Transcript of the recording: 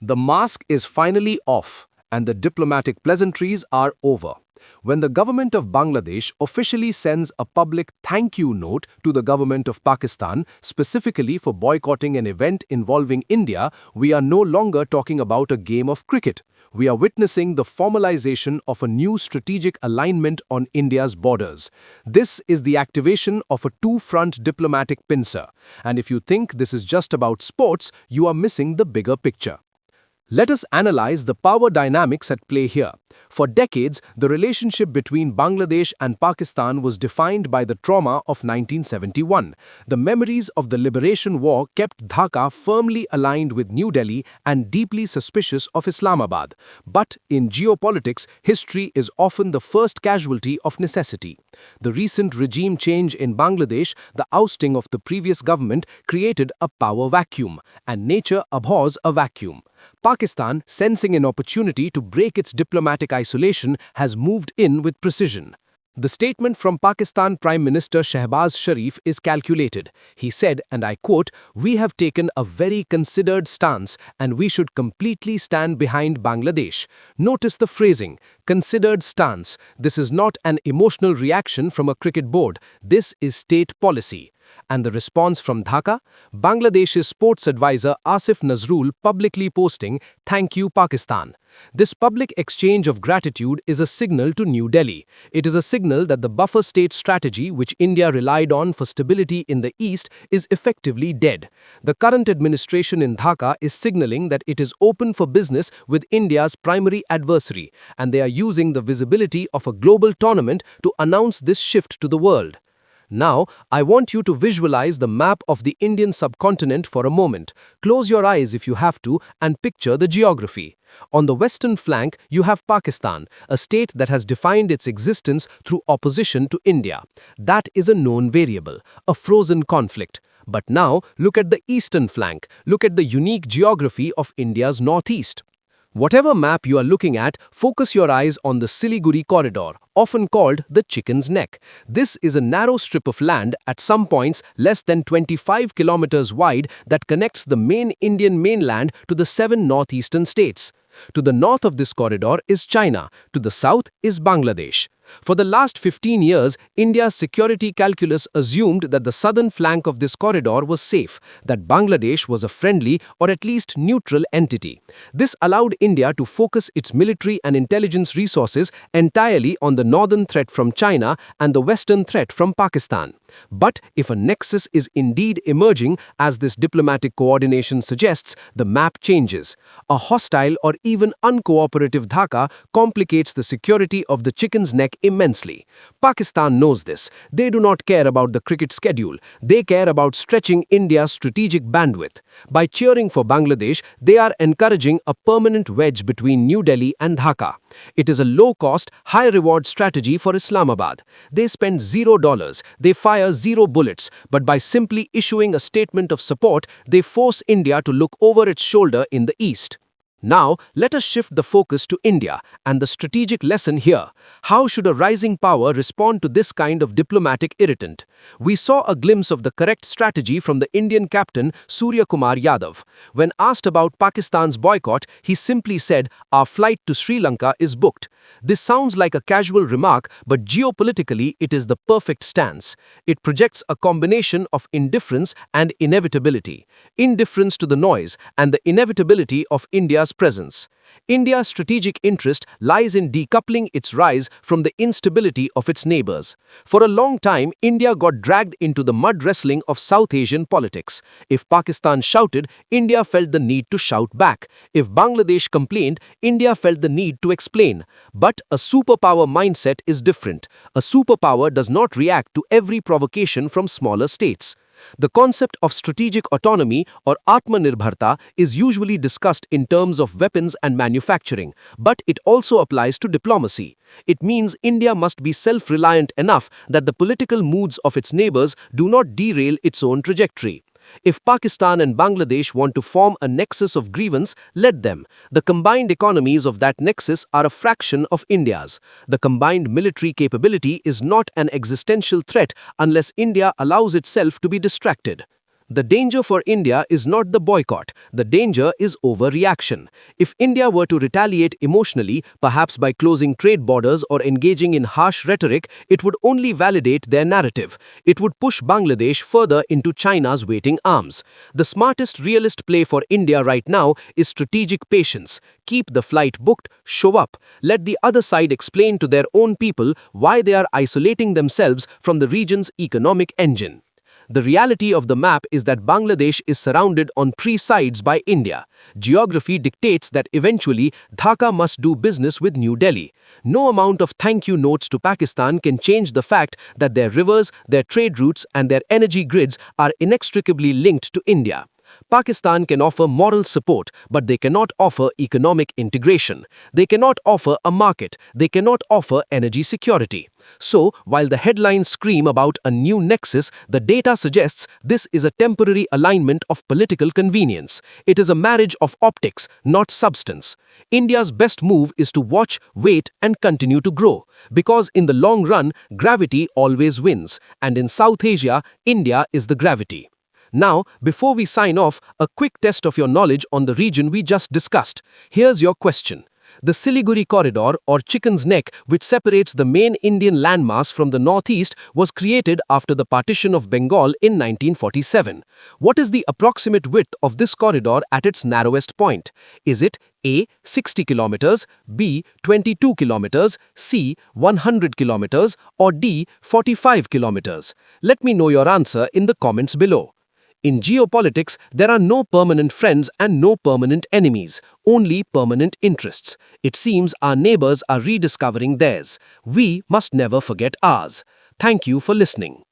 The mask is finally off, and the diplomatic pleasantries are over. When the government of Bangladesh officially sends a public thank you note to the government of Pakistan, specifically for boycotting an event involving India, we are no longer talking about a game of cricket. We are witnessing the formalization of a new strategic alignment on India's borders. This is the activation of a two-front diplomatic pincer. And if you think this is just about sports, you are missing the bigger picture. Let us analyze the power dynamics at play here. For decades, the relationship between Bangladesh and Pakistan was defined by the trauma of 1971. The memories of the Liberation War kept Dhaka firmly aligned with New Delhi and deeply suspicious of Islamabad. But in geopolitics, history is often the first casualty of necessity. The recent regime change in Bangladesh, the ousting of the previous government, created a power vacuum, and nature abhors a vacuum. Pakistan, sensing an opportunity to break its diplomatic isolation, has moved in with precision. The statement from Pakistan Prime Minister Shehbaz Sharif is calculated. He said, and I quote, "We have taken a very considered stance and we should completely stand behind Bangladesh." Notice the phrasing, considered stance. This is not an emotional reaction from a cricket board. This is state policy. And the response from Dhaka? Bangladesh's sports advisor Asif Nazrul publicly posting, "Thank you, Pakistan." This public exchange of gratitude is a signal to New Delhi. It is a signal that the buffer state strategy which India relied on for stability in the East is effectively dead. The current administration in Dhaka is signaling that it is open for business with India's primary adversary, and they are using the visibility of a global tournament to announce this shift to the world. Now, I want you to visualize the map of the Indian subcontinent for a moment. Close your eyes if you have to and picture the geography. On the western flank, you have Pakistan, a state that has defined its existence through opposition to India. That is a known variable, a frozen conflict. But now, look at the eastern flank. Look at the unique geography of India's northeast. Whatever map you are looking at, focus your eyes on the Siliguri Corridor, often called the chicken's neck. This is a narrow strip of land at some points less than 25 kilometers wide that connects the main Indian mainland to the 7 northeastern states. To the north of this corridor is China, to the south is Bangladesh. For the last 15 years, India's security calculus assumed that the southern flank of this corridor was safe, that Bangladesh was a friendly or at least neutral entity. This allowed India to focus its military and intelligence resources entirely on the northern threat from China and the western threat from Pakistan. But if a nexus is indeed emerging, as this diplomatic coordination suggests, the map changes. A hostile or even uncooperative Dhaka complicates the security of the chicken's neck immensely. Pakistan knows this. They do not care about the cricket schedule. They care about stretching India's strategic bandwidth. By cheering for Bangladesh, they are encouraging a permanent wedge between New Delhi and Dhaka. It is a low-cost, high-reward strategy for Islamabad. They spend $0, they fire 0 bullets, but by simply issuing a statement of support, they force India to look over its shoulder in the east. Now, let us shift the focus to India and the strategic lesson here. How should a rising power respond to this kind of diplomatic irritant? We saw a glimpse of the correct strategy from the Indian captain Surya Kumar Yadav. When asked about Pakistan's boycott, he simply said, "Our flight to Sri Lanka is booked." This sounds like a casual remark, but geopolitically it is the perfect stance. It projects a combination of indifference and inevitability. Indifference to the noise and the inevitability of India's presence. India's strategic interest lies in decoupling its rise from the instability of its neighbors. For a long time, India got dragged into the mud wrestling of South Asian politics. If Pakistan shouted, India felt the need to shout back. If Bangladesh complained, India felt the need to explain. But a superpower mindset is different. A superpower does not react to every provocation from smaller states. The concept of strategic autonomy or Atmanirbharta is usually discussed in terms of weapons and manufacturing, but it also applies to diplomacy. It means India must be self-reliant enough that the political moods of its neighbors do not derail its own trajectory. If Pakistan and Bangladesh want to form a nexus of grievance, let them. The combined economies of that nexus are a fraction of India's. The combined military capability is not an existential threat unless India allows itself to be distracted. The danger for India is not the boycott. The danger is overreaction. If India were to retaliate emotionally, perhaps by closing trade borders or engaging in harsh rhetoric, it would only validate their narrative. It would push Bangladesh further into China's waiting arms. The smartest realist play for India right now is strategic patience. Keep the flight booked, show up. Let the other side explain to their own people why they are isolating themselves from the region's economic engine. The reality of the map is that Bangladesh is surrounded on three sides by India. Geography dictates that eventually Dhaka must do business with New Delhi. No amount of thank you notes to Pakistan can change the fact that their rivers, their trade routes, and their energy grids are inextricably linked to India. Pakistan can offer moral support, but they cannot offer economic integration. They cannot offer a market. They cannot offer energy security. So, while the headlines scream about a new nexus, the data suggests this is a temporary alignment of political convenience. It is a marriage of optics, not substance. India's best move is to watch, wait, and continue to grow. Because in the long run, gravity always wins. And in South Asia, India is the gravity. Now, before we sign off, a quick test of your knowledge on the region we just discussed. Here's your question. The Siliguri Corridor, or Chicken's Neck, which separates the main Indian landmass from the northeast, was created after the partition of Bengal in 1947. What is the approximate width of this corridor at its narrowest point? Is it A. 60 kilometers, B. 22 kilometers, C. 100 kilometers, or D. 45 kilometers? Let me know your answer in the comments below. In geopolitics, there are no permanent friends and no permanent enemies, only permanent interests. It seems our neighbors are rediscovering theirs. We must never forget ours. Thank you for listening.